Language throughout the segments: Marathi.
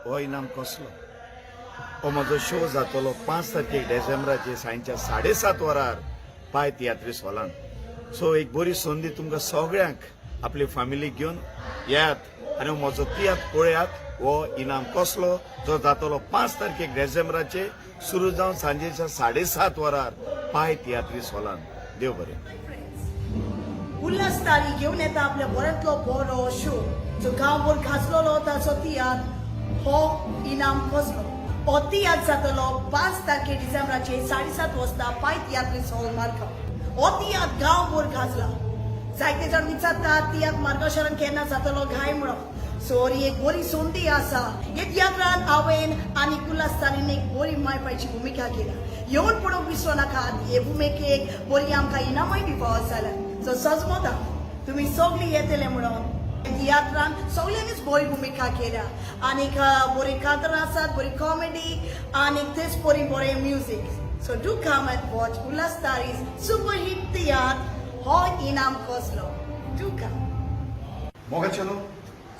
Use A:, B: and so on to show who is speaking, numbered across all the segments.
A: हो इनाम कसलो हो म्हजो शो जातलो 5 तारखेक डिसेंबराचे सांजच्या 7:30 वरार पाय तियात्रीस हॉलान. सो एक बरी संदी तुमकां सगळ्यांक आपली फॅमिली घेवन येयात आनी म्हजो तियात्र पळयात. हो इनाम कसलो जो जातलो 5 तारखेक डिसेंबराचे सुरू जावन सांजेच्या 7:30 वरार पाय तियात्रीस हॉलान. देव बरें.
B: उल्हास तारी घेऊन येता आपल्या बऱ्यांतलो बरो शो जो गांवभर गाजलेलो ताचो तियात्र हो इनाम कसलो. हो तियात्र जातलो 5 तारखे डिसेंबराचे 7:30 वाजता पाय तियात्रीस हॉल मार्गांव. हो तियात्र गांवभर गाजला. जायते जाण विचारतात तियात्र मार्गदर्शन केन्ना जातलो काय म्हणून. सो ही एक बरी संदी आसा. हे तियात्रान हांवें आनी उल्हास तारीन एक बरी मायपाची भुमिका केल्या. येवन पडूंक विसरू नाकात. हे भुमिकेक बरी आमकां इनामय दिवपाक जाल्यार. सो सजमोदा तुम्ही सगळी येतले म्हणून तियात्रान सगळ्यांनीच बरी भूमिका केल्या. आनीक बरी कातरां आसात, बरी कॉमेडी आनीक तेच बरी बरें music. So do come and watch Ulhas तारीज सुपर हिट तियात्र हो इनाम कसलो. Do come.
C: मोगाचेनो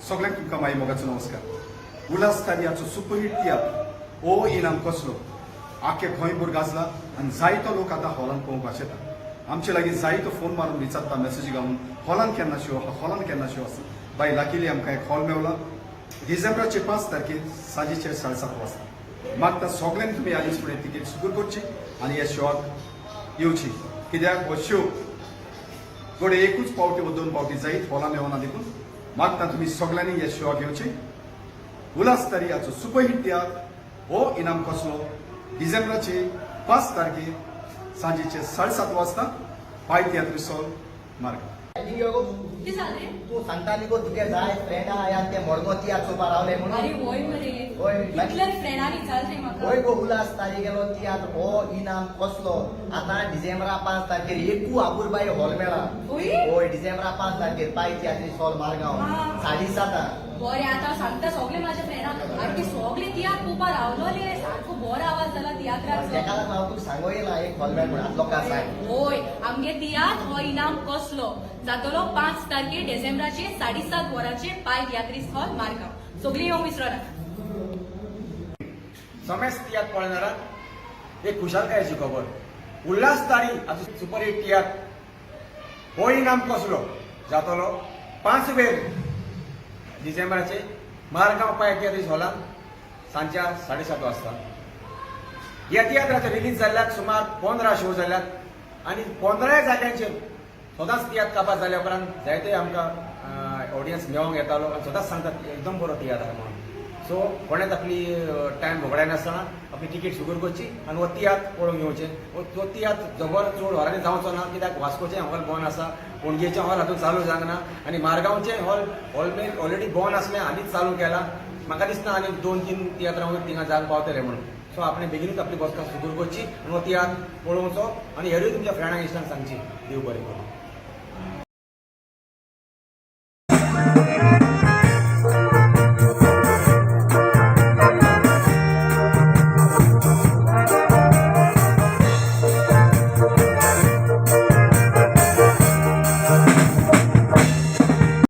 C: सगळ्यांक तुमकां माई मोगाचो नमस्कार. उल्हास तारियाचो सुपरहिट तियात्र ओ इनाम कसलो आख्खे गोंयभर गाजला आनी जायतो लोक आतां हॉलान पळोवपाक येता. आमचे लागीं जायतो फोन मारून विचारता मेसेजी घालून हॉलान केन्ना शो हॉलान केन्ना शो आसा. बाय लाकीली आमकां एक हॉल मेवला डिसेंबराचे 5 तारखेर सांजेचे 7:30 वाजता. मागता सगळ्यांनी तुमी आदींच फुडें तिकेट सुरू करची आनी ह्या शोआक येवची. कित्याक हो शो गोडे एकूच पावटी वा 2 पावटी जायत हॉलान मेवना देखून मागता तुमी सगळ्यांनी ह्या शोआक येवची. उल्हास तारियाचो सुपरहिट तियात्र हो इनाम कसलो डिसेंबराचे 5 तारखेर सांजेचे 7:30 वाजता पाय तियात्रीस हॉल मार्ग.
D: तू सांगता न्ही गो तुगे जाय फ्रेंडा आया ते मडगो तियात्र चोवपा रावले म्हणून.
E: अरे होय मरे
D: होय
E: इतल्याच फ्रेंडांनी चालते म्हाका.
D: होय गो उल्हास तारी गेलो तियात्र हो इनाम कसलो. आतां डिसेंबरा 5 तारखेर एकू आपुरबाई हॉल मेळा.
E: होय?
D: होय डिसेंबरा 5 तारखेर पाय तियात्रीस हॉल मारगांव
E: हा.
D: 7:30.
E: बरें आतां सांगता सगळे म्हाज्या फ्रेंडांक आनी ते सगळे तियात्र पळोवपा रावलोले. सारको बरो आवाज जाला
D: तेका
E: तियात्राचो.
D: लागून हांव तुका सांगो येयला एक हॉल मेळ म्हणून आतां लोकां सांग.
E: होय आमगे तियात्र हो इनाम कसलो जातलो 5 तारखे डिसेंबराचे 7:30 वरांचे पाय तियात्रीस हॉल मार्गांव. सगळीं येवंक विसरो नाका.
F: समेस्त तियात्र पळयणाऱ्यांक एक खुशालकायेची खबर. उल्हास तारी हाचो सुपरहिट तियात्र हो इनाम कसलो जातलो 5 डिसेंबराचे मारगांव पाय तियात्रीस हॉलान सांजच्या 7:30 वाजता. ह्या तियात्राचे रिलीज जाल्ल्याक सुमार 15 शो जाल्यात आनी 15 जाग्यांचेर सदांच तियात्र काबार जाल्या उपरांत जायते आमकां ऑडियन्स मेळोंक येतालो आनी सदांच सांगतात एकदम बरो तियात्र म्हणून. सो कोणेच आपली टायम भोगडायनासतना आपली तिकेट सुगूर करची आनी हो तियात्र पळोवंक येवचें. हो तियात्र जबर चड हॉलांनी जावचो ना कित्याक वास्कोचें हॉल बंद आसा, पणजेचें हॉल हातूंत चालू जावंक ना आनी मारगांवचें हॉल ऑलरेडी बंद आसलें आनीच चालू केलां. म्हाका दिसता आनी 2-3 तियात्रां वयर थिंगा जाग पावतले म्हणून. सो आपणें बेगीनूच आपली बसका सुगूर करची आनी हो तियात्र पळोवचो आनी हेरूय तुमच्या फ्रेंडांक इश्टांक सांगची. देव बरें करूं.